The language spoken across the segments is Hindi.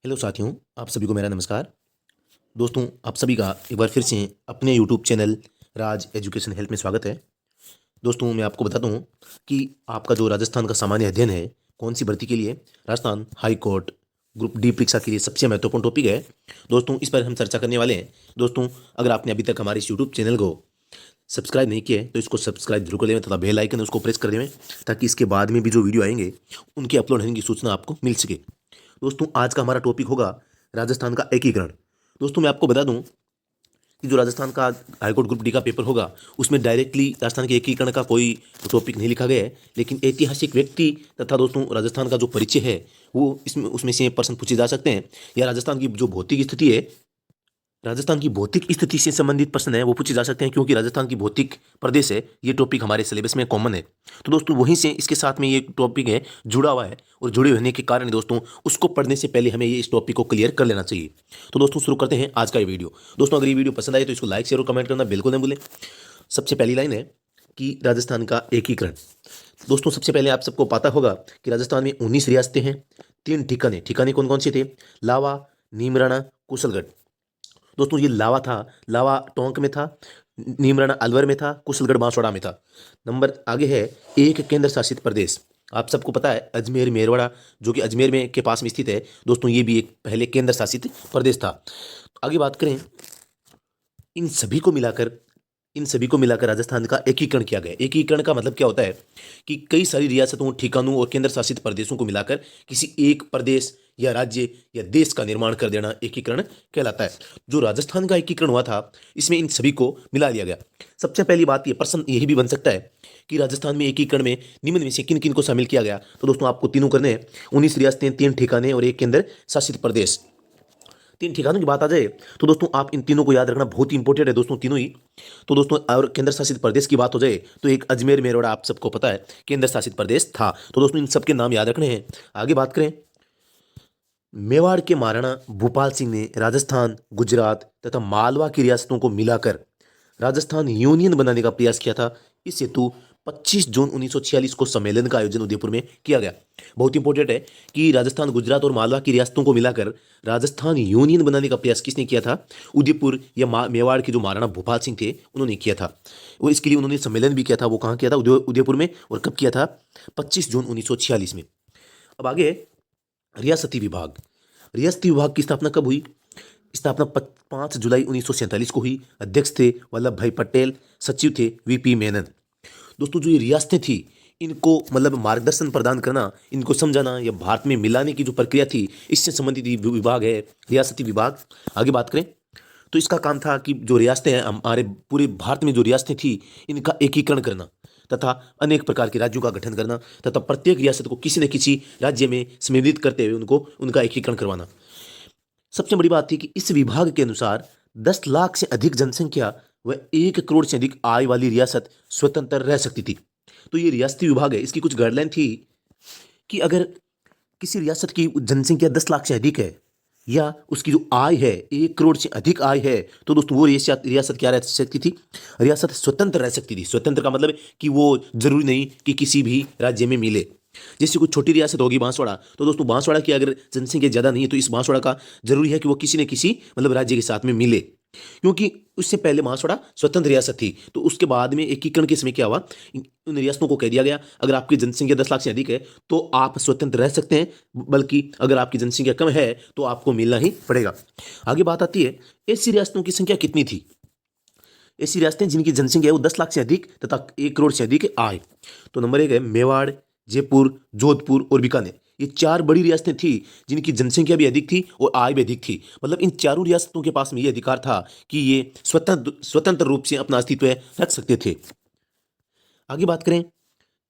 हेलो साथियों, आप सभी को मेरा नमस्कार। दोस्तों, आप सभी का एक बार फिर से अपने यूट्यूब चैनल राज एजुकेशन हेल्थ में स्वागत है। दोस्तों, मैं आपको बताता हूँ कि आपका जो राजस्थान का सामान्य अध्ययन है, कौन सी भर्ती के लिए, Rajasthan high court group D परीक्षा के लिए सबसे महत्वपूर्ण टॉपिक है। दोस्तों, इस पर हम चर्चा करने वाले हैं। दोस्तों, अगर आपने अभी तक हमारे इस यूट्यूब चैनल को सब्सक्राइब नहीं किया है तो इसको सब्सक्राइब जरूर कर लें तथा बेल आइकन उसको प्रेस कर दें, ताकि इसके बाद में भी जो वीडियो आएंगे उनके अपलोड होने की सूचना आपको मिल सके। दोस्तों, आज का हमारा टॉपिक होगा राजस्थान का एकीकरण। दोस्तों, मैं आपको बता दूं कि जो राजस्थान का हाईकोर्ट ग्रुप डी का पेपर होगा उसमें डायरेक्टली राजस्थान के एकीकरण का कोई टॉपिक नहीं लिखा गया है, लेकिन ऐतिहासिक व्यक्ति तथा दोस्तों राजस्थान का जो परिचय है वो इसमें उसमें से प्रश्न पूछे जा सकते हैं, या राजस्थान की जो भौतिक स्थिति है, राजस्थान की भौतिक स्थिति से संबंधित प्रश्न है वो पूछे जा सकते हैं, क्योंकि राजस्थान की भौतिक प्रदेश है। ये टॉपिक हमारे सिलेबस में कॉमन है। तो दोस्तों, वहीं से इसके साथ में ये टॉपिक है जुड़ा हुआ है, और जुड़े होने के कारण दोस्तों उसको पढ़ने से पहले हमें ये इस टॉपिक को क्लियर कर लेना चाहिए। तो दोस्तों, शुरू करते हैं आज का ये वीडियो। दोस्तों, अगर ये वीडियो पसंद आए तो इसको लाइक शेयर और कमेंट करना बिल्कुल नहीं भूलें। सबसे पहली लाइन है कि राजस्थान का एकीकरण। दोस्तों, सबसे पहले आप सबको पता होगा कि राजस्थान में 19 रियासतें हैं, 3 ठिकाने। ठिकाने कौन कौन से थे? लावा, नीमराणा, कुशलगढ़। दोस्तों, ये लावा था, लावा टोंक में था, नीमराणा अलवर में था, कुशलगढ़ बांसवाड़ा में था। नंबर आगे है एक केंद्र शासित प्रदेश। आप सबको पता है अजमेर मेरवाड़ा, जो कि अजमेर में के पास में स्थित है। दोस्तों, ये भी एक पहले केंद्र शासित प्रदेश था। आगे बात करें, इन सभी को मिलाकर इन सभी को मिलाकर राजस्थान का एकीकरण किया गया। एकीकरण का मतलब क्या होता है कि कई सारी रियासतों, ठिकानों और केंद्र शासित प्रदेशों को मिलाकर किसी एक प्रदेश या राज्य या देश का निर्माण कर देना एकीकरण कहलाता है। जो राजस्थान का एकीकरण हुआ था, इसमें इन सभी को मिला लिया गया। सबसे पहली बात, ये प्रश्न यही भी बन सकता है कि राजस्थान में एकीकरण में निम्न में से किन किन को शामिल किया गया। तो दोस्तों, आपको तीनों करने हैं: 19 रियासतें, 3 ठिकाने और एक केंद्र शासित प्रदेश। 3 ठिकानों की बात आ जाए तो दोस्तों आप इन तीनों को याद रखना बहुत ही इंपॉर्टेंट है दोस्तों, तीनों ही। तो दोस्तों, और केंद्र शासित प्रदेश की बात हो जाए तो एक अजमेर मेरवाड़ा आप सबको पता है केंद्र शासित प्रदेश था। तो दोस्तों, इन सबके नाम याद रखने हैं। आगे बात करें, मेवाड़ के महाराणा भूपाल सिंह ने राजस्थान, गुजरात तथा मालवा की रियासतों को मिलाकर राजस्थान यूनियन बनाने का प्रयास किया था। इस हेतु 25 जून 1946 को सम्मेलन का आयोजन उदयपुर में किया गया। बहुत इंपॉर्टेंट है कि राजस्थान, गुजरात और मालवा की रियासतों को मिलाकर राजस्थान यूनियन बनाने का प्रयास किसने किया था? उदयपुर या मेवाड़ के जो महाराणा भूपाल सिंह थे उन्होंने किया था। और इसके लिए उन्होंने सम्मेलन भी किया था। वो कहाँ किया था? उदयपुर में। और कब किया था? 25 जून 1946 में। अब आगे, रियासती विभाग। रियासती विभाग की स्थापना कब हुई? स्थापना 5 जुलाई 1947 को हुई। अध्यक्ष थे वल्लभ भाई पटेल, सचिव थे वीपी मेनन। दोस्तों, जो ये रियासतें थी, इनको मतलब मार्गदर्शन प्रदान करना, इनको समझाना या भारत में मिलाने की जो प्रक्रिया थी, इससे संबंधित ये विभाग है रियासती विभाग। आगे बात करें तो इसका काम था कि जो रियासतें हैं, हमारे पूरे भारत में जो रियासतें थी, इनका एकीकरण करना तथा अनेक प्रकार के राज्यों का गठन करना तथा प्रत्येक रियासत को किसी न किसी राज्य में सम्मिलित करते हुए उनको उनका एकीकरण करवाना। सबसे बड़ी बात थी कि इस विभाग के अनुसार 10 लाख से अधिक जनसंख्या व 1 करोड़ से अधिक आय वाली रियासत स्वतंत्र रह सकती थी। तो ये रियासती विभाग है, इसकी कुछ गाइडलाइन थी कि अगर किसी रियासत की जनसंख्या 10 लाख से अधिक है या उसकी जो आय है 1 करोड़ से अधिक आय है, तो दोस्तों वो रियासत रियासत क्या रह सकती थी? रियासत स्वतंत्र रह सकती थी। स्वतंत्र का मतलब है कि वो जरूरी नहीं कि किसी भी राज्य में मिले। जैसे कोई छोटी रियासत होगी बांसवाड़ा, तो दोस्तों बांसवाड़ा की अगर जनसंख्या ज़्यादा नहीं है तो इस बांसवाड़ा का जरूरी है कि वो किसी न किसी मतलब राज्य के साथ में मिले, क्योंकि उससे पहले बांसवाड़ा स्वतंत्र रियासत थी। तो उसके बाद में एकीकरण के समय क्या हुआ, उन रियासतों को कह दिया गया अगर आपकी जनसंख्या 10 लाख से अधिक है तो आप स्वतंत्र रह सकते हैं, बल्कि अगर आपकी जनसंख्या कम है तो आपको मिलना ही पड़ेगा। आगे बात आती है, ऐसी रियासतों की संख्या कितनी थी? ऐसी रियासतें जिनकी जनसंख्या है वो 10 लाख से अधिक तथा 1 करोड़ से अधिक आय। तो नंबर 1 है मेवाड़, जयपुर, जोधपुर और बीकानेर। ये 4 बड़ी रियासतें थी जिनकी जनसंख्या भी अधिक थी और आय भी अधिक थी। मतलब इन चारों रियासतों के पास में ये अधिकार था कि ये स्वतंत्र रूप से अपना अस्तित्व रख सकते थे। आगे बात करें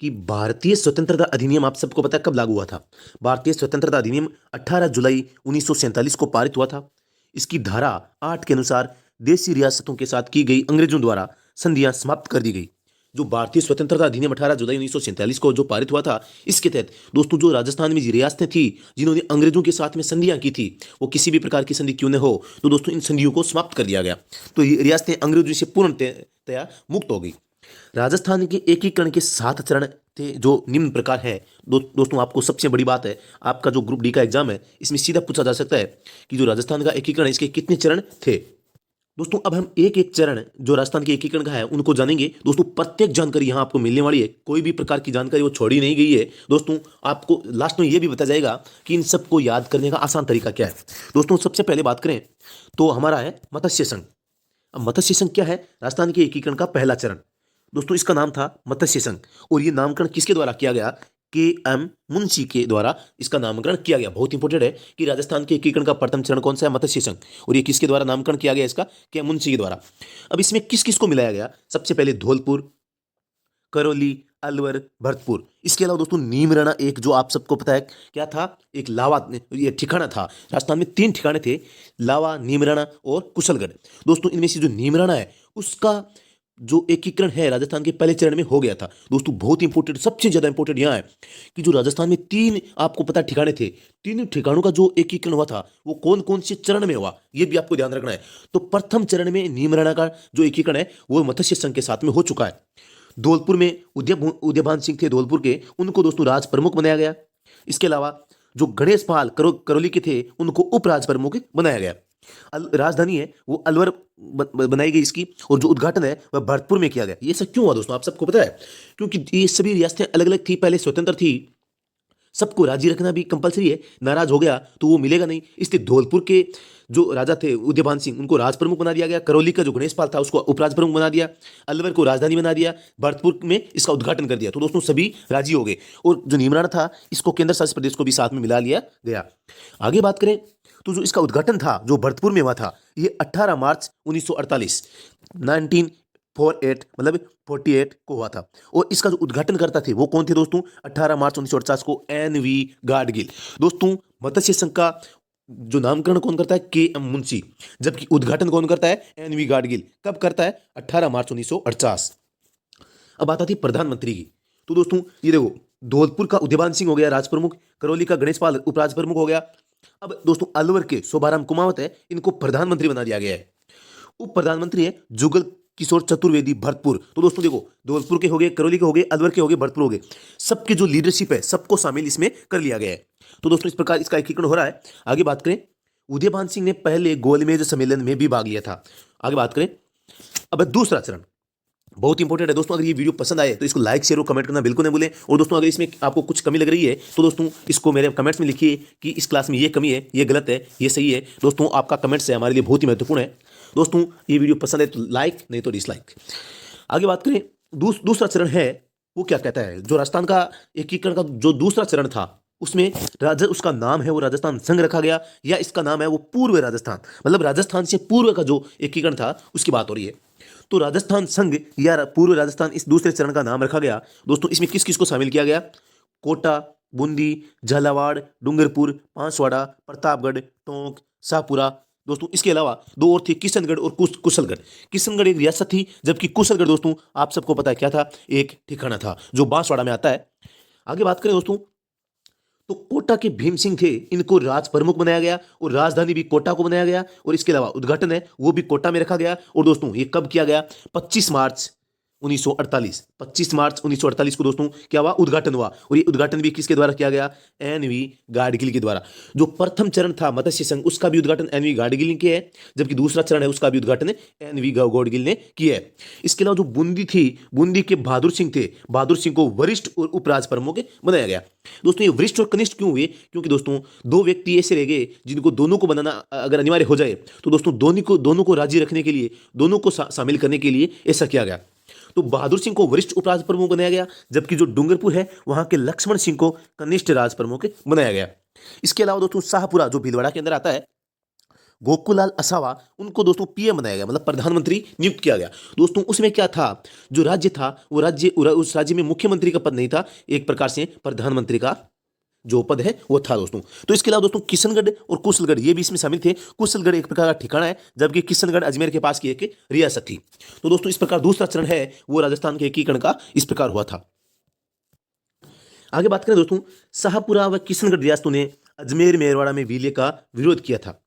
कि भारतीय स्वतंत्रता अधिनियम आप सबको पता है कब लागू हुआ था? भारतीय स्वतंत्रता अधिनियम 18 जुलाई 1947 को पारित हुआ था। इसकी धारा 8 के अनुसार देशी रियासतों के साथ की गई अंग्रेजों द्वारा संधियां समाप्त कर दी गई। जो भारतीय स्वतंत्रता अधिनियम 18 जुलाई 1947 को जो पारित हुआ था, इसके तहत दोस्तों जो राजस्थान में जी रियासतें थी जिन्होंने अंग्रेजों के साथ में संधियां की थी, वो किसी भी प्रकार की संधि क्यों न हो, तो दोस्तों इन संधियों को समाप्त कर दिया गया। तो ये रियासतें अंग्रेजों से पूर्णतया मुक्त हो गई। राजस्थान के एकीकरण के 7 चरण थे जो निम्न प्रकार है। दोस्तों आपको सबसे बड़ी बात है, आपका जो ग्रुप डी का एग्जाम है इसमें सीधा पूछा जा सकता है कि जो राजस्थान का एकीकरण है इसके कितने चरण थे। दोस्तों अब हम एक एक चरण जो राजस्थान के एकीकरण का है उनको जानेंगे। दोस्तों प्रत्येक जानकारी यहाँ आपको मिलने वाली है, कोई भी प्रकार की जानकारी वो छोड़ी नहीं गई है। दोस्तों आपको लास्ट में ये भी बताया जाएगा कि इन सबको याद करने का आसान तरीका क्या है। दोस्तों सबसे पहले बात करें तो हमारा है मत्स्य संघ। अब मत्स्य संघ क्या है? राजस्थान के एकीकरण का पहला चरण। दोस्तों इसका नाम था मत्स्य संघ और ये नामकरण किसके द्वारा किया गया? के एम मुंशी के द्वारा इसका नामकरण किया गया। बहुत इंपॉर्टेंट है कि राजस्थान के एकीकरण का प्रथम चरण कौन सा है? मत्स्य संघ। और ये किसके द्वारा नामकरण किया गया इसका? के एम मुंशी के द्वारा। अब इसमें किस किस को मिलाया गया? सबसे पहले धौलपुर, करौली, अलवर, भरतपुर। इसके अलावा दोस्तों नीमराणा एक जो आप सबको पता है क्या था, एक लावा ये ठिकाना था। राजस्थान में 3 ठिकाने थे, लावा, नीमराणा और कुशलगढ़। दोस्तों इनमें से जो नीमराणा है उसका जो एकीकरण है राजस्थान के पहले चरण में हो गया था। दोस्तों बहुत इंपॉर्टेंट, सबसे ज्यादा इंपॉर्टेंट यहां है कि जो राजस्थान में 3 आपको पता ठिकाने थे, 3 ठिकानों का जो एकीकरण हुआ था वो कौन कौन से चरण में हुआ ये भी आपको ध्यान रखना है। तो प्रथम चरण में नीमराणा का जो एकीकरण है वो मत्स्य संघ के साथ में हो चुका है। धौलपुर में उदयभान सिंह थे धौलपुर के, उनको दोस्तों राज प्रमुख बनाया गया। इसके अलावा जो गणेश पाल करौली के थे उनको उप राज प्रमुख बनाया गया। राजधानी है वो अलवर बनाई गई इसकी, और जो उद्घाटन है वह भरतपुर में किया गया। ये सब क्यों हुआ दोस्तों आप सबको पता है? क्योंकि ये सभी रियासतें अलग अलग थी, पहले स्वतंत्र थी, सबको राजी रखना भी कंपलसरी है। नाराज हो गया तो वो मिलेगा नहीं, इसलिए धौलपुर के जो राजा थे उदयभान सिंह उनको राज प्रमुख बना दिया गया। करौली का जो गणेश पाल था उसको उपराज प्रमुख बना दिया। अलवर को राजधानी बना दिया। भरतपुर में इसका उद्घाटन कर दिया। तो दोस्तों सभी राजी हो गए और जो नीमराणा था इसको केंद्र शासित प्रदेश को भी साथ में मिला लिया गया। आगे बात करें तो जो इसका उद्घाटन था जो भरतपुर में हुआ था ये 18 मार्च 1948 1948 मतलब 48 को हुआ था। और इसका जो उद्घाटन करता थे वो कौन थे दोस्तों? 18 मार्च 1948 को एन.वी. गाडगिल। दोस्तों मत्स्य संघ का जो नामकरण कौन करता है? के एम मुंशी, जबकि उद्घाटन कौन करता है? एन.वी. गाडगिल। कब करता है? 18 मार्च 1948। अब बात आती है प्रधानमंत्री की। तो दोस्तों ये देखो, धौलपुर का उदयभान सिंह हो गया राज प्रमुख, करौली का गणेश पाल उपराज प्रमुख हो गया। अब दोस्तों अलवर के शोभाराम कुमावत है, इनको प्रधानमंत्री बना दिया गया है। उप प्रधानमंत्री है जुगल किशोर चतुर्वेदी भरतपुर। तो दोस्तों देखो, धौलपुर के हो गए, करौली के हो गए, अलवर के हो गए, भरतपुर हो गए, सबके जो लीडरशिप है सबको शामिल इसमें कर लिया गया है। तो दोस्तों इस प्रकार इसका एकीकरण हो रहा है। आगे बात करें, उदयभान सिंह ने पहले गोलमेज सम्मेलन में भी भाग लिया था। आगे बात करें, अब दूसरा चरण बहुत इंपॉर्टेंट है दोस्तों। अगर ये वीडियो पसंद आए तो इसको लाइक शेयर और कमेंट करना बिल्कुल नहीं भूलें। और दोस्तों अगर इसमें आपको कुछ कमी लग रही है तो दोस्तों इसको मेरे कमेंट्स में लिखिए कि इस क्लास में ये कमी है, ये गलत है, ये सही है। दोस्तों आपका कमेंट्स है हमारे लिए बहुत ही महत्वपूर्ण है। दोस्तों ये वीडियो पसंद है तो लाइक, नहीं तो डिसलाइक। आगे बात करें, दूसरा चरण है वो क्या कहता है? जो राजस्थान का एकीकरण का जो दूसरा चरण था उसमें उसका नाम है वो राजस्थान संघ रखा गया, या इसका नाम है वो पूर्व राजस्थान, मतलब राजस्थान से पूर्व का जो एकीकरण था उसकी बात हो रही है। तो राजस्थान संघ या पूर्व राजस्थान इस दूसरे चरण का नाम रखा गया। दोस्तों इसमें किस किस को शामिल किया गया? कोटा, बूंदी, झालावाड़, डूंगरपुर, बांसवाड़ा, प्रतापगढ़, टोंक, शाहपुरा। दोस्तों इसके अलावा 2 और थे, किशनगढ़ और कुशलगढ़। किशनगढ़ एक रियासत थी, जबकि कुशलगढ़ दोस्तों आप सबको पता है क्या था? एक ठिकाना था जो बांसवाड़ा में आता है। आगे बात करें दोस्तों, तो कोटा के भीम सिंह थे, इनको राज प्रमुख बनाया गया और राजधानी भी कोटा को बनाया गया। और इसके अलावा उद्घाटन है वो भी कोटा में रखा गया। और दोस्तों ये कब किया गया? 25 मार्च 1948। 25 मार्च 1948 को दोस्तों क्या हुआ? उद्घाटन हुआ। और ये उद्घाटन भी किसके द्वारा किया गया? एन.वी. गाडगिल के द्वारा। जो प्रथम चरण था मत्स्य संघ उसका भी उद्घाटन एन.वी. गाडगिल ने किया है, जबकि दूसरा चरण है उसका भी उद्घाटन एन.वी. गाडगिल ने किया है। इसके अलावा जो बूंदी थी, बूंदी के बहादुर सिंह थे, बहादुर सिंह को वरिष्ठ और उपराज प्रमुख बनाया गया। दोस्तों ये वरिष्ठ और कनिष्ठ क्यों हुए? क्योंकि दोस्तों 2 व्यक्ति ऐसे रह गए जिनको दोनों को बनाना अगर अनिवार्य हो जाए तो दोस्तों दोनों को राजी रखने के लिए, दोनों को शामिल करने के लिए ऐसा किया गया। तो बहादुर सिंह को वरिष्ठ उपराज प्रमुख बनाया गया, जबकि जो डूंगरपुर है वहां के लक्ष्मण सिंह को कनिष्ठ राज प्रमुख बनाया गया। इसके अलावा दोस्तों शाहपुरा जो भीलवाड़ा के अंदर आता है, गोकुलाल असावा उनको दोस्तों पीएम बनाया गया, मतलब प्रधानमंत्री नियुक्त किया गया। दोस्तों उसमें क्या था? जो राज्य था वो राज्य, उस राज्य में मुख्यमंत्री का पद नहीं था, एक प्रकार से प्रधानमंत्री का जो पद है वो था दोस्तों। तो इसके अलावा दोस्तों किशनगढ़ और कुशलगढ़ ये भी इसमें शामिल थे। कुशलगढ़ एक प्रकार का ठिकाना है, जबकि किशनगढ़ अजमेर के पास की एक रियासत थी। तो दोस्तों इस प्रकार दूसरा चरण है वो राजस्थान के एकीकरण का इस प्रकार हुआ था। आगे बात करें दोस्तों, शाहपुरा व किशनगढ़ रियासतों ने अजमेर मेरवाड़ा में विलय का विरोध किया था।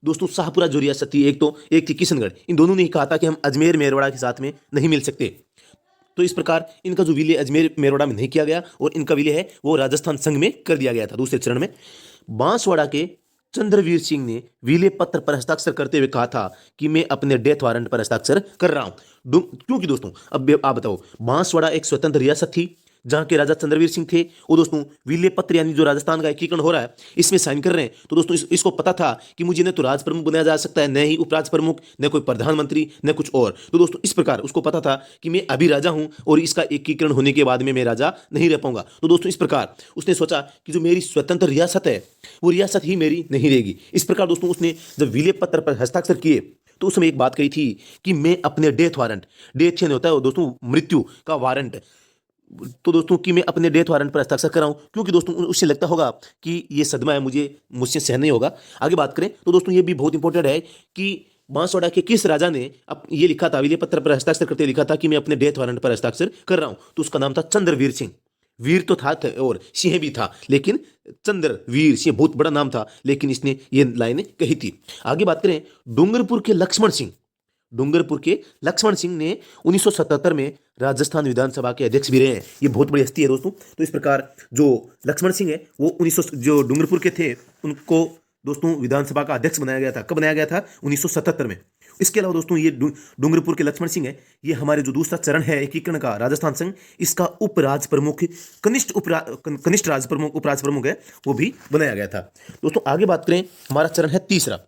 दोस्तों शाहपुरा जो रियासत थी एक थी किशनगढ़, इन दोनों ने कहा था कि हम अजमेर मेरवाड़ा के साथ में नहीं मिल सकते। तो इस प्रकार इनका जो विलय अजमेर मेरवाड़ा में नहीं किया गया और इनका विलय है वो राजस्थान संघ में कर दिया गया था दूसरे चरण में। बांसवाड़ा के चंद्रवीर सिंह ने विलय पत्र पर हस्ताक्षर करते हुए कहा था कि मैं अपने डेथ वारंट पर हस्ताक्षर कर रहा हूं। क्योंकि दोस्तों अब आप बताओ, बांसवाड़ा एक स्वतंत्र रियासत थी जहां के राजा चंद्रवीर सिंह थे, वो दोस्तों विलय पत्र यानी जो राजस्थान का एकीकरण हो रहा है इसमें साइन कर रहे हैं। तो दोस्तों इसको पता था कि मुझे न तो राज प्रमुख बनाया जा सकता है, न ही उपराज प्रमुख, न कोई प्रधानमंत्री, न कुछ और। तो दोस्तों इस प्रकार उसको पता था कि मैं अभी राजा हूं और इसका एकीकरण होने के बाद में मैं राजा नहीं रह पाऊंगा। तो दोस्तों इस प्रकार उसने सोचा कि जो मेरी स्वतंत्र रियासत है वो रियासत ही मेरी नहीं रहेगी। इस प्रकार दोस्तों उसने जब विलय पत्र पर हस्ताक्षर किए तो उसमें एक बात कही थी कि मैं अपने डेथ वारंट, डेथ यानी होता है दोस्तों मृत्यु का वारंट, तो दोस्तों कि मैं अपने डेथ वारंट पर हस्ताक्षर कर रहा हूं, क्योंकि दोस्तों उससे लगता होगा कि ये सदमा है, मुझसे सहन नहीं होगा। आगे बात करें तो दोस्तों ये भी बहुत इंपॉर्टेंट है कि बांसवाड़ा के किस राजा ने अब ये लिखा था, विलय पत्र पर हस्ताक्षर करते लिखा था कि मैं अपने डेथ वारंट पर हस्ताक्षर कर रहा हूं। तो उसका नाम था चंद्रवीर सिंह। वीर तो था और सिंह भी था, लेकिन चंद्रवीर सिंह बहुत बड़ा नाम था, लेकिन इसने ये लाइन कही थी। आगे बात करें डूंगरपुर के लक्ष्मण सिंह। डूंगरपुर के लक्ष्मण सिंह ने 1977 में राजस्थान विधानसभा के अध्यक्ष भी रहे हैं। ये बहुत बड़ी हस्ती है दोस्तों। तो इस प्रकार जो लक्ष्मण सिंह है वो 1900 जो डूंगरपुर के थे उनको दोस्तों विधानसभा का अध्यक्ष बनाया गया था। कब बनाया गया था? 1977 में। इसके अलावा दोस्तों ये डूंगरपुर के लक्ष्मण सिंह है, ये हमारे जो दूसरा चरण है एकीकरण का राजस्थान संघ, इसका उपराज प्रमुख, कनिष्ठ राज प्रमुख, उपराज प्रमुख है, वो भी बनाया गया था। दोस्तों आगे बात करें, हमारा चरण है तीसरा।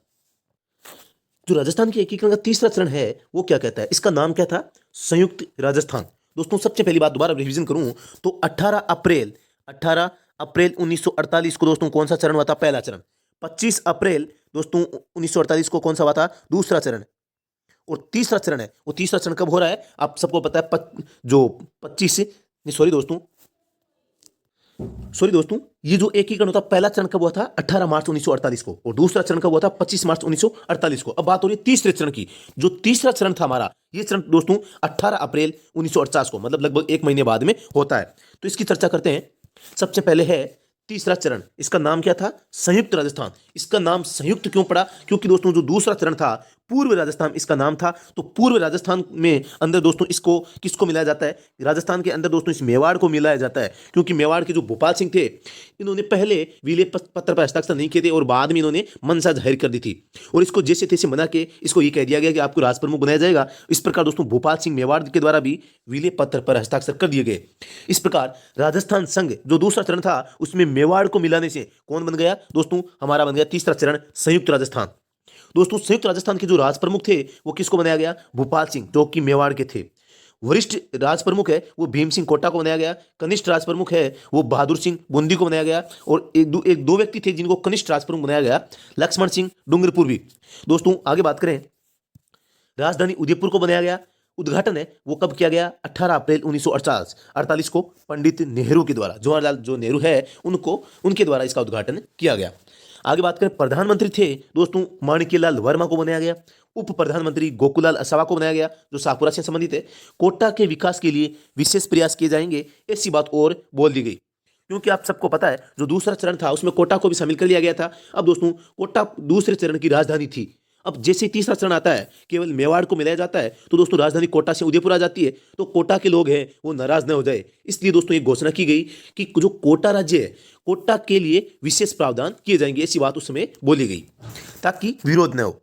जो राजस्थान के एकीकरण का तीसरा चरण है वो क्या कहता है? इसका नाम क्या था? संयुक्त राजस्थान। दोस्तों सबसे पहली बात दोबारा रिवीजन करूं तो 18 अप्रैल 1948 को दोस्तों कौन सा चरण हुआ था? पहला चरण। 25 अप्रैल दोस्तों 1948 को कौन सा हुआ था? दूसरा चरण। और तीसरा चरण है वो तीसरा चरण कब हो रहा है? आप सबको पता है जो 25 सॉरी दोस्तों, ये जो एकीकरण होता पहला चरण कब हुआ था? 18 मार्च 1948 को, और दूसरा चरण कब हुआ था? 25 मार्च 1948 को। अब बात हो रही है तीसरे चरण की। जो तीसरा चरण था हमारा, ये चरण दोस्तों 18 अप्रैल 1948 को, मतलब लगभग एक महीने बाद में होता है। तो इसकी चर्चा करते हैं। सबसे पहले है तीसरा चरण, इसका नाम क्या था? संयुक्त राजस्थान। इसका नाम संयुक्त क्यों पड़ा? क्योंकि दोस्तों जो दूसरा चरण था पूर्व राजस्थान इसका नाम था, तो पूर्व राजस्थान में अंदर दोस्तों इसको किसको मिलाया जाता है? राजस्थान के अंदर दोस्तों इस मेवाड़ को मिलाया जाता है, क्योंकि मेवाड़ के जो भोपाल सिंह थे इन्होंने पहले विलय पत्र पर हस्ताक्षर नहीं किए थे और बाद में इन्होंने मनसा जाहिर कर दी थी, और इसको जैसे तैसे मना के इसको ये कह दिया गया कि आपको राज प्रमुख बनाया जाएगा। इस प्रकार दोस्तों भोपाल सिंह मेवाड़ के द्वारा भी विलय पत्र पर हस्ताक्षर कर दिए गए। इस प्रकार राजस्थान संघ जो दूसरा चरण था उसमें मेवाड़ को मिलाने से कौन बन गया? दोस्तों हमारा बन गया तीसरा चरण संयुक्त राजस्थान। दोस्तों संयुक्त राजस्थान के जो राज प्रमुख थे वो किसको बनाया गया? भोपाल सिंह, जो कि मेवाड़ के थे। वरिष्ठ राज प्रमुख है वो भीम सिंह कोटा को बनाया गया। कनिष्ठ राज प्रमुख है वो बहादुर सिंह बूंदी को बनाया गया, और एक दो व्यक्ति थे जिनको कनिष्ठ राज प्रमुख बनाया गया, लक्ष्मण सिंह डूंगरपुर भी। दोस्तों आगे बात करें, राजधानी उदयपुर को बनाया गया। उद्घाटन है वो कब किया गया? 18 अप्रैल 1948 को पंडित नेहरू के द्वारा, जवाहरलाल जो नेहरू है उनके द्वारा इसका उद्घाटन किया गया। आगे बात करें, प्रधानमंत्री थे दोस्तों माणिक्यलाल वर्मा को बनाया गया। उप प्रधानमंत्री गोकुलाल असावा को बनाया गया, जो साकुरा से संबंधित है। कोटा के विकास के लिए विशेष प्रयास किए जाएंगे, ऐसी बात और बोल दी गई, क्योंकि आप सबको पता है जो दूसरा चरण था उसमें कोटा को भी शामिल कर लिया गया था। अब दोस्तों कोटा दूसरे चरण की राजधानी थी। अब जैसे तीसरा चरण आता है केवल मेवाड़ को मिलाया जाता है, तो दोस्तों राजधानी कोटा से उदयपुर आ जाती है, तो कोटा के लोग हैं वो नाराज न हो जाए, इसलिए दोस्तों एक घोषणा की गई कि जो कोटा राज्य है कोटा के लिए विशेष प्रावधान किए जाएंगे, ऐसी बात उस समय बोली गई ताकि विरोध न हो।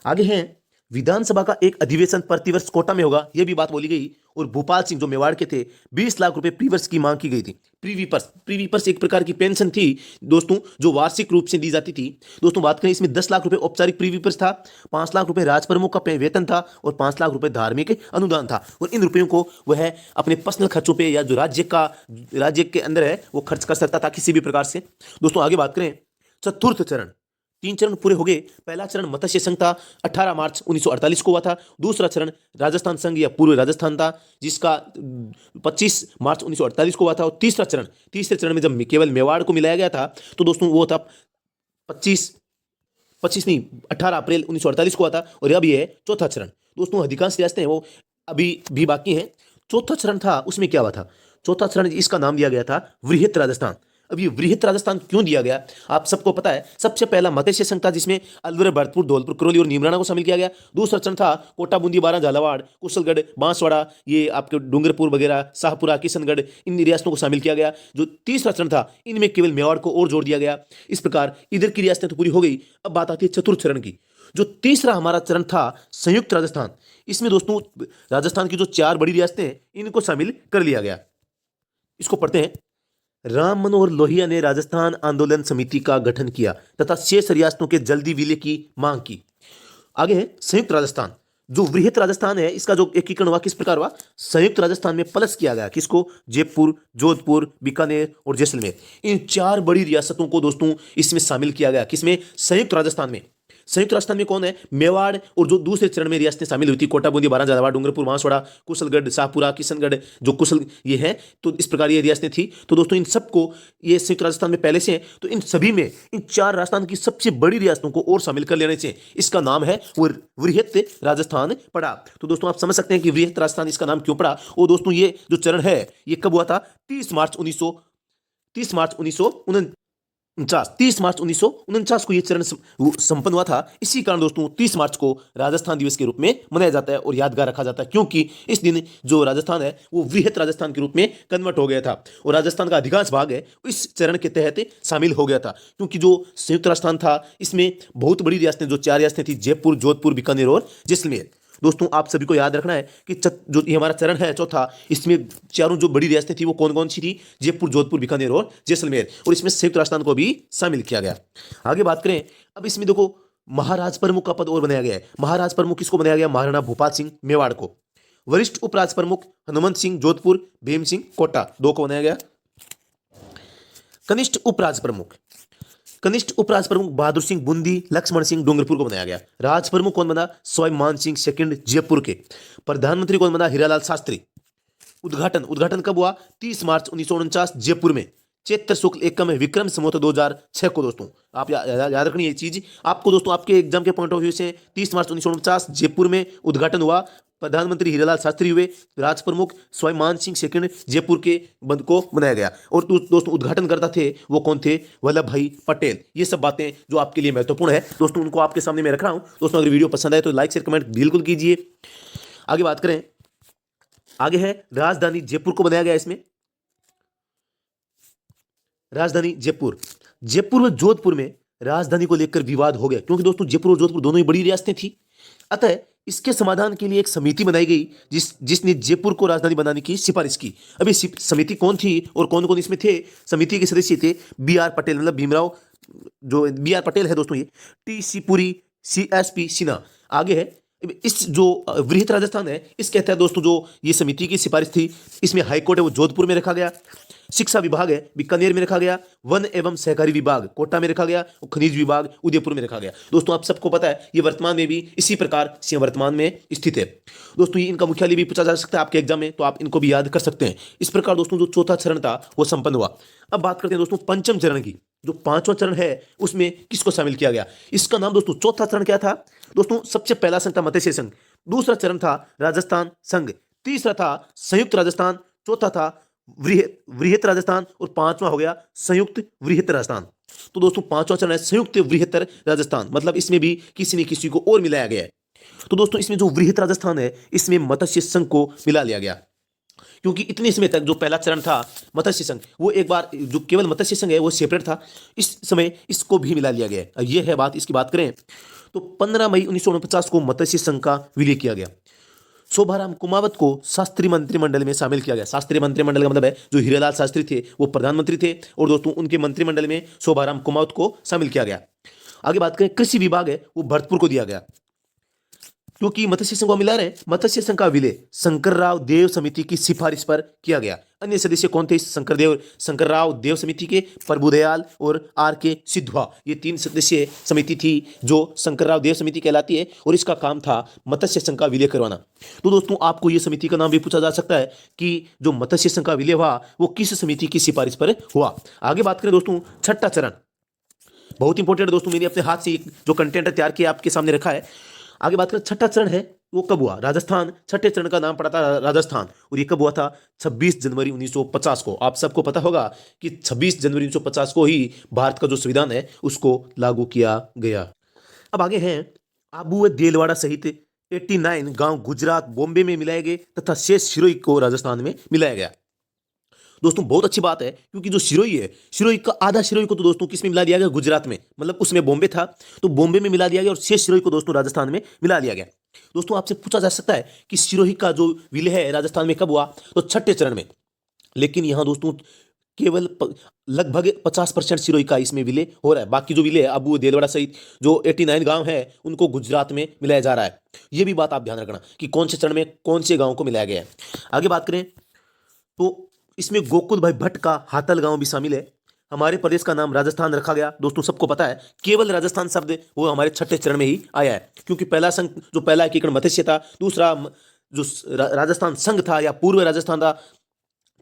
आगे हैं, विधानसभा का एक अधिवेशन प्रतिवर्ष कोटा में होगा, यह भी बात बोली गई। और भोपाल सिंह जो मेवाड़ के थे 20 लाख रुपए प्रीवर्ष की मांग की गई थी। प्रीवीपर्स एक प्रकार की पेंशन थी दोस्तों, जो वार्षिक रूप से दी जाती थी। दोस्तों बात करें, इसमें 10 लाख रुपए औपचारिक प्रीवीपर्स था, 5 लाख रुपए राज प्रमुख का वेतन था, और 5 लाख रुपए धार्मिक अनुदान था। और इन रुपयों को वह अपने पर्सनल खर्चों पे या जो राज्य के अंदर है वो खर्च कर सकता था किसी भी प्रकार से। दोस्तों आगे बात करें, चतुर्थ चरण, 3 चरण पूरे हो गए। पहला चरण मत्स्य संघ था, 18 मार्च 1948 को हुआ था। दूसरा चरण राजस्थान संघ या पूर्व राजस्थान था, जिसका 25 मार्च 1948 को हुआ था। और तीसरे चरण में जब केवल मेवाड़ को मिलाया गया था, तो दोस्तों वो था 18 अप्रैल 1948 को हुआ था। और अब ये है चौथा चरण। दोस्तों अधिकांश रियासतें हैं वो अभी भी बाकी हैं। चौथा चरण था, उसमें क्या हुआ था? चौथा चरण इसका नाम दिया गया था वृहत राजस्थान। अब ये वृहत राजस्थान क्यों दिया गया, आप सबको पता है। सबसे पहला मत्स्य संघ था जिसमें अलवर, भरतपुर, धौलपुर, करौली और नीमराना को शामिल किया गया। दूसरा चरण था कोटा, बूंदी, बारां, झालावाड़, कुशलगढ़, बांसवाड़ा, ये आपके डूंगरपुर वगैरह, शाहपुरा, किशनगढ़, इन रियासतों को शामिल किया गया। जो तीसरा चरण था इनमें केवल मेवाड़ को और जोड़ दिया गया। इस प्रकार इधर की रियासतें तो पूरी हो गई। अब बात आती है चतुर्थ चरण की। जो तीसरा हमारा चरण था संयुक्त राजस्थान, इसमें दोस्तों राजस्थान की जो 4 बड़ी रियासतें हैं इनको शामिल कर लिया गया। इसको पढ़ते हैं। राम मनोहर लोहिया ने राजस्थान आंदोलन समिति का गठन किया तथा शेष रियासतों के जल्दी विलय की मांग की। आगे है संयुक्त राजस्थान। जो वृहत राजस्थान है इसका जो एकीकरण हुआ किस प्रकार हुआ, संयुक्त राजस्थान में प्लस किया गया। किसको, जयपुर, जोधपुर, बीकानेर और जैसलमेर, इन 4 बड़ी रियासतों को दोस्तों इसमें शामिल किया गया। किसमें, संयुक्त राजस्थान में। संयुक्त राजस्थान में कौन है, मेवाड़, और जो दूसरे चरण में रियासतें शामिल हुई थी कोटा, बूंदी, बारां, झालावाड़, डूंगरपुर, बांसवाड़ा, कुशलगढ़, शाहपुरा, किशनगढ़, जो कुशल ये है, तो इस प्रकार ये रियासतें थी। तो दोस्तों इन सबको, ये संयुक्त राजस्थान में पहले से है, तो इन सभी में इन 4 राजस्थान की सबसे बड़ी रियासतों को और शामिल कर लेने चाहिए। इसका नाम है वो वृहत राजस्थान पड़ा। तो दोस्तों आप समझ सकते हैं कि वृहत राजस्थान इसका नाम क्यों पड़ा। और दोस्तों ये जो चरण है ये कब हुआ था, 30 मार्च 1949 को ये चरण संपन्न हुआ था। इसी कारण दोस्तों 30 मार्च को राजस्थान दिवस के रूप में मनाया जाता है और यादगार रखा जाता है, क्योंकि इस दिन जो राजस्थान है वो वृहत राजस्थान के रूप में कन्वर्ट हो गया था और राजस्थान का अधिकांश भाग है इस चरण के तहत शामिल हो गया था। क्योंकि जो संयुक्त राजस्थान था इसमें बहुत बड़ी रियासतें, जो 4 रियासतें थी, जयपुर, जोधपुर, बीकानेर और जैसलमेर। दोस्तों आप सभी को याद रखना है कि जो ये हमारा चरण है चौथा, इसमें 4 जो बड़ी रियासतें थी वो कौन कौन सी थी, जयपुर, जोधपुर, बीकानेर और जैसलमेर, और इसमें संयुक्त राजस्थान को भी शामिल किया गया। आगे बात करें, अब इसमें देखो महाराज प्रमुख का पद और बनाया गया है। महाराज प्रमुख किसको बनाया गया, महाराणा भूपाल सिंह मेवाड़ को। वरिष्ठ उपराज प्रमुख हनुमंत सिंह जोधपुर, भीम सिंह कोटा, 2 को बनाया गया। कनिष्ठ उपराज प्रमुख बहादुर सिंह बूंदी, लक्ष्मण सिंह डूंगरपुर को बनाया गया। राज प्रमुख कौन बना, स्वाभिमान सिंह सेकंड जयपुर के। प्रधानमंत्री कौन बना, हीरालाल शास्त्री। उद्घाटन कब हुआ, 30 मार्च 1949 जयपुर में। चैत्र शुक्ल एकम है, विक्रम संवत 2006 को। दोस्तों आप याद रखनी ये चीज आपको, दोस्तों आपके एग्जाम के पॉइंट ऑफ व्यू से 30 मार्च 1949 जयपुर में उद्घाटन हुआ। प्रधानमंत्री हीरालाल शास्त्री हुए, राज प्रमुख स्वाभिमान सिंह सेकंड जयपुर के बंद को बनाया गया। और दोस्तों उद्घाटन करता थे वो कौन थे, वल्लभ भाई पटेल। ये सब बातें जो आपके लिए महत्वपूर्ण है दोस्तों, उनको आपके सामने मैं रख रहा हूं। दोस्तों अगर वीडियो पसंद आए तो लाइक शेयर कमेंट बिल्कुल कीजिए। आगे बात करें, आगे है राजधानी जयपुर को बनाया गया। इसमें राजधानी जयपुर व जोधपुर में राजधानी को लेकर विवाद हो गया, क्योंकि दोस्तों जयपुर और जोधपुर दोनों ही बड़ी रियासतें थी। अतः इसके समाधान के लिए एक समिति बनाई गई जिसने जयपुर को राजधानी बनाने की सिफारिश की। अब ये समिति कौन थी और कौन कौन इसमें थे, समिति के सदस्य थे BR पटेल, मतलब भीमराव, जो BR पटेल है दोस्तों, ये TC पुरी, CSP सिन्हा। आगे है इस जो वृहत राजस्थान है इसके तहत दोस्तों जो ये समिति की सिफारिश थी, इसमें हाईकोर्ट है वो जोधपुर में रखा गया, शिक्षा विभाग है बीकानेर में रखा गया, वन एवं सहकारी विभाग कोटा में रखा गया और खनिज विभाग उदयपुर में रखा गया। दोस्तों आप सबको पता है ये वर्तमान में भी इसी प्रकार से वर्तमान में स्थित है। दोस्तों ये इनका मुख्यालय भी पूछा जा सकता है आपके एग्जाम में, तो आप इनको भी याद कर सकते हैं। इस प्रकार दोस्तों जो चौथा चरण था वो संपन्न हुआ। अब बात करते हैं दोस्तों पंचम चरण की। जो 5वां चरण है उसमें किसको शामिल किया गया, इसका नाम दोस्तों, चौथा चरण क्या था दोस्तों, सबसे पहला संघ था मत्स्य संघ, दूसरा चरण था राजस्थान संघ, तीसरा था संयुक्त राजस्थान, चौथा था वृहत राजस्थान और 5वां हो गया संयुक्त वृहत राजस्थान। तो दोस्तों 5वां चरण है संयुक्त वृहत्तर राजस्थान, मतलब इसमें भी किसी न किसी को और मिलाया गया है। तो दोस्तों इसमें जो वृहत राजस्थान है इसमें मत्स्य संघ को मिला लिया गया, क्योंकि इतने समय तक जो पहला चरण था मत्स्य संघ, वो एक बार जो केवल मत्स्य संघ है वो सेपरेट था, इस समय इसको भी मिला लिया गया है। ये है बात, इसकी बात करें तो 15 मई 1949 को मत्स्य संघ का विलय किया गया। शोभाराम कुमावत को शास्त्री मंत्रिमंडल में शामिल किया गया। शास्त्री मंत्रिमंडल का मतलब है जो हीरालाल शास्त्री थे वो प्रधानमंत्री थे और दोस्तों उनके मंत्रिमंडल में शोभाराम कुमावत को शामिल किया गया। आगे बात करें, कृषि विभाग है वो भरतपुर को दिया गया, क्योंकि मत्स्य संघ को मिला रहे, मत्स्य संघ का विलय शंकरराव देव समिति की सिफारिश पर किया गया। अन्य सदस्य कौन थे शंकरराव देव समिति के, प्रभुदयाल और RK सिद्धवा, ये 3 सदस्यीय समिति थी जो शंकरराव देव समिति कहलाती है और इसका काम था मत्स्य संघ का विलय करवाना। तो दोस्तों आपको ये समिति का नाम भी पूछा जा सकता है कि जो मत्स्य संघ का विलय हुआ वो किस समिति की सिफारिश पर हुआ। आगे बात करें दोस्तों छठा चरण, बहुत इंपॉर्टेंट दोस्तों, मैंने अपने हाथ से जो कंटेंट तैयार किया आपके सामने रखा है। आगे बात करें छठा चरण है वो कब हुआ? राजस्थान छठे चरण का नाम पड़ा था राजस्थान, और ये कब हुआ था? 26 जनवरी 1950 को। आप सबको पता होगा कि 26 जनवरी 1950 को ही भारत का जो संविधान है उसको लागू किया गया। अब आगे हैं, आबू व देलवाड़ा सहित 89 गांव गुजरात बॉम्बे में मिलाए गए तथा शेष सिरोही को राजस्थान में मिलाया गया। दोस्तों बहुत अच्छी बात है, क्योंकि जो सिरोही है, सिरोही का आधा सिरोही को तो दोस्तों किस में मिला दिया गया? गुजरात में, मतलब उसमें बॉम्बे था तो बॉम्बे में मिला दिया गया, और शेष सिरोही को दोस्तों राजस्थान में मिला दिया गया। दोस्तों आपसे पूछा जा सकता है कि सिरोही का जो विलय है राजस्थान में कब हुआ? तो छठे चरण में। लेकिन यहां दोस्तों केवल लगभग 50% सिरोही का इसमें विलय हो रहा है। बाकी जो विलय है आबू देलवाड़ा सहित जो 89 गांव है उनको गुजरात में मिलाया जा रहा है। यह भी बात आप ध्यान रखना कि कौन से चरण में कौन से गांव को मिलाया गया है। आगे बात करें तो इसमें गोकुल भाई भट्ट का हातल गांव भी शामिल है। हमारे प्रदेश का नाम राजस्थान रखा गया, दोस्तों सबको पता है। केवल राजस्थान शब्द वो हमारे छठे चरण में ही आया है, क्योंकि पहला एकीकरण मत्स्य था, दूसरा जो राजस्थान संघ था या पूर्व राजस्थान था,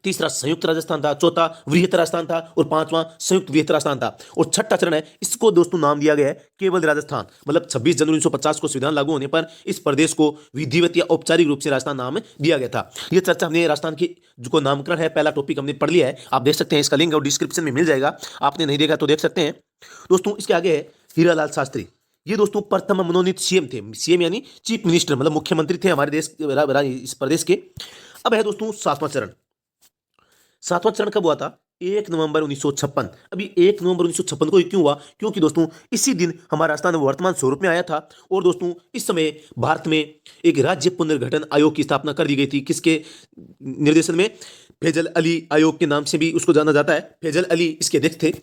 तीसरा संयुक्त राजस्थान था, चौथा वृहत राजस्थान था, और पांचवां संयुक्त वृहत राजस्थान था, और छठा चरण है इसको दोस्तों नाम दिया गया है केवल राजस्थान। मतलब 26 जनवरी 1950 को संविधान लागू होने पर इस प्रदेश को विधिवत या औपचारिक रूप से राजस्थान नाम दिया गया था। यह चर्चा हमने राजस्थान की जो नामकरण है पहला टॉपिक हमने पढ़ लिया है, आप देख सकते हैं, इसका लिंक और डिस्क्रिप्शन में मिल जाएगा, आपने नहीं देखा तो देख सकते हैं। दोस्तों इसके आगे है हीरालाल शास्त्री। ये दोस्तों प्रथम मनोनीत सीएम थे, सीएम यानी चीफ मिनिस्टर, मतलब मुख्यमंत्री थे हमारे देश इस प्रदेश के। अब है दोस्तों सातवां चरण। सातवां चरण कब हुआ था? 1 नवंबर 1956। अभी 1 नवंबर 1956 को क्यों हुआ? क्योंकि दोस्तों इसी दिन हमारा राजस्थान वर्तमान स्वरूप में आया था, और दोस्तों इस समय भारत में एक राज्य पुनर्गठन आयोग की स्थापना कर दी गई थी। किसके निर्देशन में? फैजल अली आयोग के नाम से भी उसको जाना जाता है। फैजल अली इसके अध्यक्ष थे।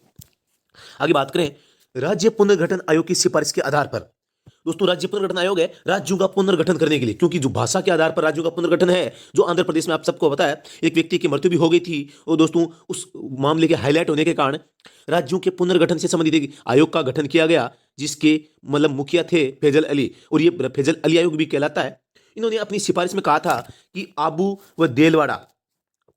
आगे बात करें, राज्य पुनर्गठन आयोग की सिफारिश के आधार पर, दोस्तों राज्य पुनर्गठन आयोग है राज्यों का पुनर्गठन करने के लिए, क्योंकि जो भाषा के आधार पर राज्यों का पुनर्गठन है, जो आंध्र प्रदेश में आप सबको पता है एक व्यक्ति की मृत्यु भी हो गई थी, और दोस्तों उस मामले के हाईलाइट होने के कारण राज्यों के पुनर्गठन से संबंधित एक आयोग का गठन किया गया, जिसके मतलब मुखिया थे फैजल अली, और ये फैजल अली आयोग भी कहलाता है। इन्होंने अपनी सिफारिश में कहा था कि आबू व देलवाड़ा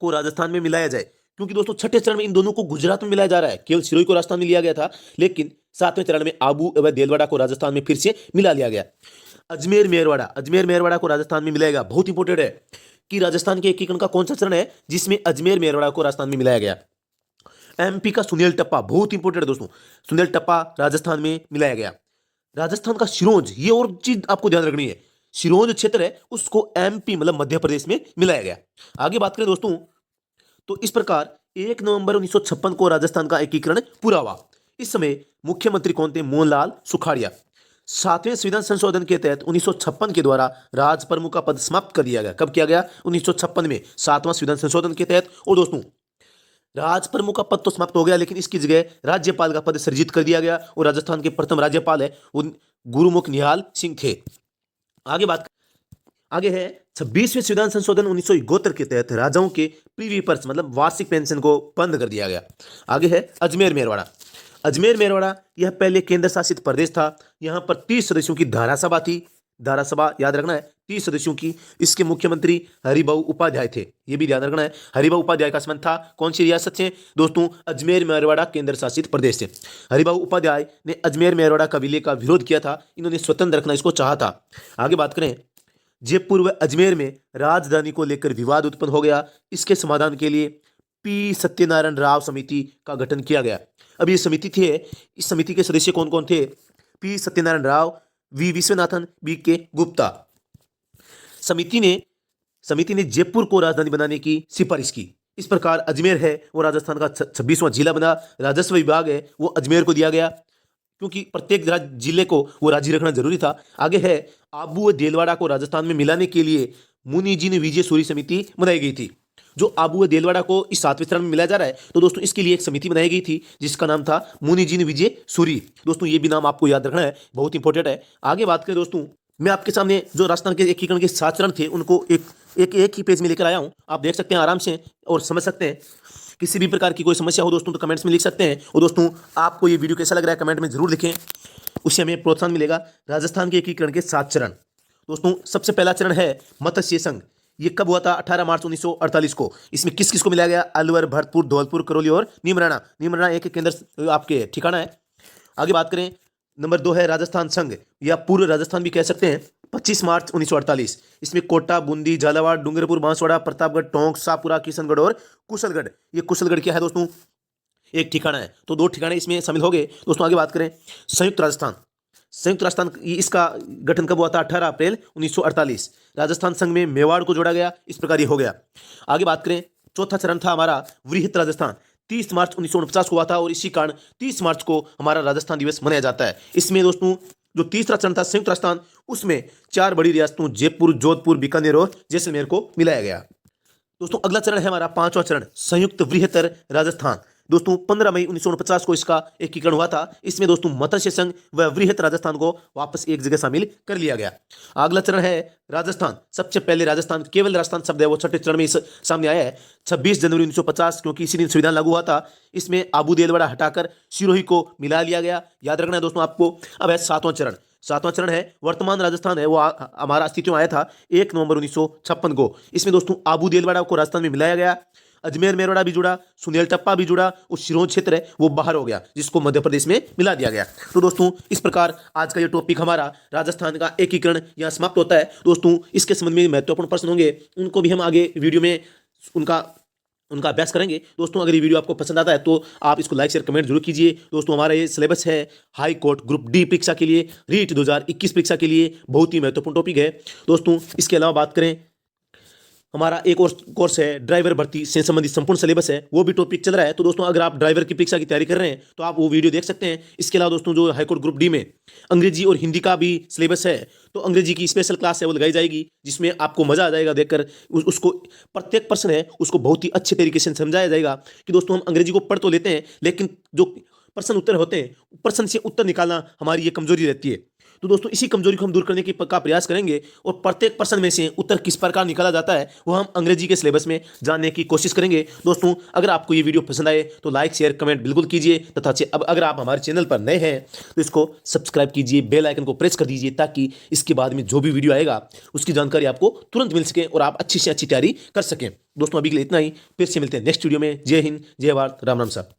को राजस्थान में मिलाया जाए, क्योंकि दोस्तों छठे चरण में इन दोनों को गुजरात में मिलाया जा रहा है। केवल सिरोही को राजस्थान में लिया गया था, लेकिन सातवें चरण में आबू व देलवाड़ा को राजस्थान में फिर से मिला लिया गया। अजमेर मेरवाड़ा को राजस्थान में मिलाएगा। बहुत इंपॉर्टेंट है कि राजस्थान के एकीकरण का कौन सा चरण है जिसमें अजमेर मेरवाड़ा को राजस्थान में मिलाया गया? एमपी का सुनेल टप्पा, बहुत इंपॉर्टेंट है दोस्तों, सुनेल टप्पा राजस्थान में मिलाया गया। राजस्थान का सिरोंज, ये और चीज आपको ध्यान रखनी है, सिरोंज क्षेत्र है उसको एमपी मतलब मध्य प्रदेश में मिलाया गया। आगे बात करें दोस्तों तो इस प्रकार 1 नवंबर 1956 को राजस्थान का एकीकरण पूरा हुआ। इस समय मुख्यमंत्री कौन थे? मोहनलाल सुखाड़िया। सातवें संविधान संशोधन के तहत 1956 के द्वारा राज प्रमुख का पद समाप्त कर दिया गया। कब किया गया? 1956 में, सातवां संविधान संशोधन के तहत। और दोस्तों राज प्रमुख का पद तो समाप्त हो गया, लेकिन इसकी जगह राज्यपाल का पद सृजित कर दिया गया, और राजस्थान के प्रथम राज्यपाल है वो गुरुमुख निहाल सिंह थे। आगे है 26वें संविधान संशोधन 1971 के तहत राजाओं के प्रीवी पर्स मतलब वार्षिक पेंशन को बंद कर दिया गया। आगे है अजमेर मेरवाड़ा यह पहले केंद्र शासित प्रदेश था। यहां पर 30 सदस्यों की धारासभा थी। धारासभा याद रखना है, 30 सदस्यों की। इसके मुख्यमंत्री हरिभाऊ उपाध्याय थे, यह भी ध्यान रखना है। हरिभाऊ उपाध्याय का संबंध था कौन सी रियासत से? दोस्तों अजमेर मेरवाड़ा केंद्र शासित प्रदेश से। हरिभाऊ उपाध्याय ने अजमेर मेरवाड़ा का विलय का विरोध किया था। इन्होंने स्वतंत्र रखना इसको चाहा था। आगे बात करें, जयपुर व अजमेर में राजधानी को लेकर विवाद उत्पन्न हो गया। इसके समाधान के लिए पी सत्यनारायण राव समिति का गठन किया गया। अब ये समिति थी, इस समिति के सदस्य कौन कौन थे? P Satyanarayana Rao, V Viswanathan, B K Gupta. समिति ने जयपुर को राजधानी बनाने की सिफारिश की। इस प्रकार अजमेर है वो राजस्थान का 26वां जिला बना। राजस्व विभाग है वो अजमेर को दिया गया, क्योंकि प्रत्येक जिले को वो राज्य रखना जरूरी था। आगे है आबू व देलवाड़ा को राजस्थान में मिलाने के लिए मुनिजिन विजय सूरी समिति बनाई गई थी। जो आबू व देलवाड़ा को इस 7वें चरण में मिलाया जा रहा है, तो दोस्तों इसके लिए एक समिति बनाई गई थी जिसका नाम था मुनिजिन विजय सूरी। दोस्तों ये भी नाम आपको याद रखना है, बहुत इंपॉर्टेंट है। आगे बात करें दोस्तों, मैं आपके सामने जो राजस्थान के एकीकरण के 7 चरण थे उनको एक ही पेज में लेकर आया हूं। आप देख सकते हैं आराम से और समझ सकते हैं। किसी भी प्रकार की कोई समस्या हो दोस्तों तो कमेंट्स में लिख सकते हैं। और दोस्तों आपको ये वीडियो कैसा लग रहा है कमेंट में जरूर लिखें, उससे हमें प्रोत्साहन मिलेगा। राजस्थान के एकीकरण के 7 चरण। दोस्तों सबसे पहला चरण है मत्स्य संघ। ये कब हुआ था? 18 मार्च 1948 को। इसमें किस किस को मिलाया गया? अलवर, भरतपुर, धौलपुर, करौली और नीमराना एक केंद्र आपके ठिकाना है। आगे बात करें, नंबर 2 है राजस्थान संघ या पूर्व राजस्थान भी कह सकते हैं। 25 मार्च 1948। इसमें कोटा, बूंदी, झालावाड़, डूंगरपुर, बांसवाड़ा, प्रतापगढ़, टोंक, शाहपुरा, किशनगढ़ और कुशलगढ़। ये कुशलगढ़ क्या है दोस्तों? एक ठिकाना है। तो 2 ठिकाने इसमें शामिल हो गए। दोस्तों आगे बात करें, संयुक्त राजस्थान। संयुक्त राजस्थान इसका गठन कब हुआ था? 18 अप्रैल 1948। राजस्थान संघ में मेवाड़ को जोड़ा गया। इस प्रकार ये हो गया। आगे बात करें, चौथा चरण था हमारा वृहत राजस्थान। 30 मार्च 1949 को हुआ था और इसी कारण 30 मार्च को हमारा राजस्थान दिवस मनाया जाता है। इसमें दोस्तों जो तीसरा चरण था संयुक्त राजस्थान, उसमें 4 बड़ी रियासतों जयपुर, जोधपुर, बीकानेर और जैसलमेर को मिलाया गया। दोस्तों अगला चरण है हमारा 5वां चरण, संयुक्त वृहत्तर राजस्थान। दोस्तों 15 मई 1949 को इसका एकीकरण हुआ था। इसमें दोस्तों मत्स्य संघ व वृहत राजस्थान को वापस एक जगह शामिल कर लिया गया। अगला चरण है राजस्थान। सबसे पहले राजस्थान, केवल राजस्थान शब्द है वो छठे चरण में इस सामने आया है 26 जनवरी 1950, क्योंकि इसी दिन संविधान लागू हुआ था। इसमें आबू देलवाड़ा हटाकर सिरोही को मिला लिया गया। याद रखना है दोस्तों आपको। अब है 7वां चरण। 7वां चरण है वर्तमान राजस्थान है वो हमारा अस्तित्व में आया था 1 नवंबर 1956 को। इसमें दोस्तों आबू देलवाड़ा को राजस्थान में मिलाया गया, अजमेर मेरवाड़ा भी जुड़ा, सुनेल टप्पा भी जुड़ा, और सिरोंज क्षेत्र है वो बाहर हो गया, जिसको मध्य प्रदेश में मिला दिया गया। तो दोस्तों इस प्रकार आज का ये टॉपिक हमारा राजस्थान का एकीकरण यहाँ समाप्त होता है। दोस्तों इसके संबंध में महत्वपूर्ण प्रश्न होंगे, उनको भी हम आगे वीडियो में उनका अभ्यास करेंगे। दोस्तों अगर ये वीडियो आपको पसंद आता है तो आप इसको लाइक शेयर कमेंट जरूर कीजिए। दोस्तों हमारा ये सिलेबस है हाई कोर्ट ग्रुप डी परीक्षा के लिए, रीट 2021 परीक्षा के लिए बहुत ही महत्वपूर्ण टॉपिक है। दोस्तों इसके अलावा बात करें, हमारा एक और कोर्स है ड्राइवर भर्ती से संबंधित संपूर्ण सिलेबस है, वो भी टॉपिक चल रहा है। तो दोस्तों अगर आप ड्राइवर की परीक्षा की तैयारी कर रहे हैं तो आप वो वीडियो देख सकते हैं। इसके अलावा दोस्तों जो हाईकोर्ट ग्रुप डी में अंग्रेजी और हिंदी का भी सिलेबस है, तो अंग्रेजी की स्पेशल क्लास है वो लगाई जाएगी, जिसमें आपको मजा आ जाएगा देखकर। उसको प्रत्येक पर्सन है उसको बहुत ही अच्छे तरीके से समझाया जाएगा कि दोस्तों हम अंग्रेजी को पढ़ तो लेते हैं, लेकिन जो प्रश्न उत्तर होते हैं, प्रश्न से उत्तर निकालना हमारी ये कमजोरी रहती है। तो दोस्तों इसी कमजोरी को हम दूर करने की पक्का प्रयास करेंगे, और प्रत्येक प्रश्न में से उत्तर किस प्रकार निकाला जाता है वो हम अंग्रेजी के सिलेबस में जानने की कोशिश करेंगे। दोस्तों अगर आपको ये वीडियो पसंद आए तो लाइक शेयर कमेंट बिल्कुल कीजिए, तथा अब अगर आप हमारे चैनल पर नए हैं तो इसको सब्सक्राइब कीजिए, बेल आइकन को प्रेस कर दीजिए, ताकि इसके बाद में जो भी वीडियो आएगा उसकी जानकारी आपको तुरंत मिल सके और आप अच्छी से अच्छी तैयारी कर सकें। दोस्तों अभी के लिए इतना ही, फिर से मिलते हैं नेक्स्ट वीडियो में। जय हिंद, जय भारत, राम राम साहब।